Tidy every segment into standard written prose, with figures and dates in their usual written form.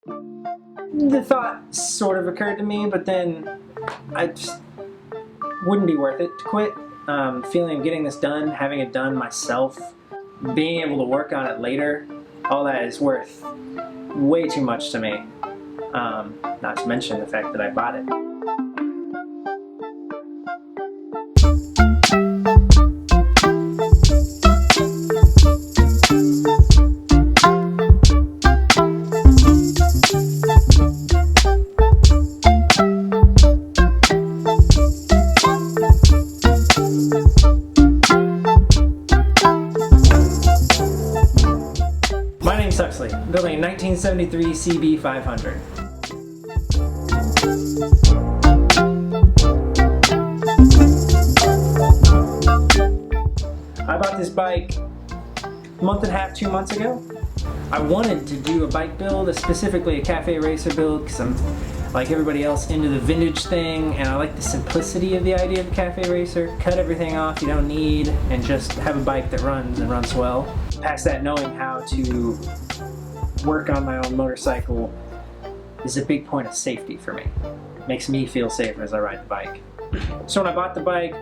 The thought sort of occurred to me, but then I just wouldn't be worth it to quit. Feeling of getting this done, having it done myself, being able to work on it later, all that is worth way too much to me. Not to mention the fact that I bought it. My name's Huxley, building a 1973 CB500. I bought this bike a month and a half, 2 months ago. I wanted to do a bike build, specifically a cafe racer build, because I'm, like everybody else, into the vintage thing, and I like the simplicity of the idea of a cafe racer. Cut everything off you don't need, and just have a bike that runs and runs well. Past that, knowing how to work on my own motorcycle is a big point of safety for me. It makes me feel safer as I ride the bike. So when I bought the bike,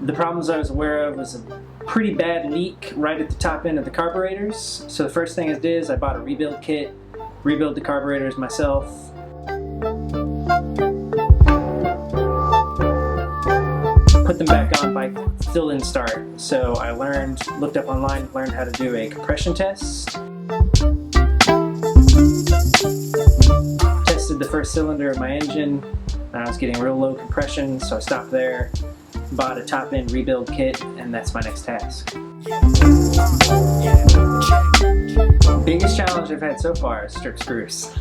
the problems I was aware of was a pretty bad leak right at the top end of the carburetors. So the first thing I did is I bought a rebuild kit, rebuild the carburetors myself. Put them back on, bike still didn't start. So I looked up online, learned how to do a compression test. Tested the first cylinder of my engine, and I was getting real low compression, so I stopped there, bought a top-end rebuild kit, and that's my next task. Biggest challenge I've had so far is strip screws.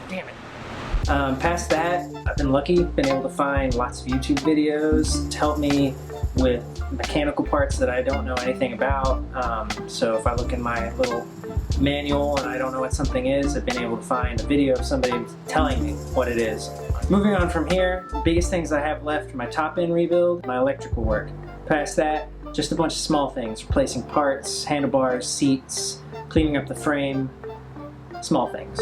Damn it. Past that, I've been lucky, been able to find lots of YouTube videos to help me with mechanical parts that I don't know anything about. So if I look in my little manual and I don't know what something is, I've been able to find a video of somebody telling me what it is. Moving on from here, the biggest things I have left are my top end rebuild, my electrical work. Past that, just a bunch of small things, replacing parts, handlebars, seats, cleaning up the frame, small things.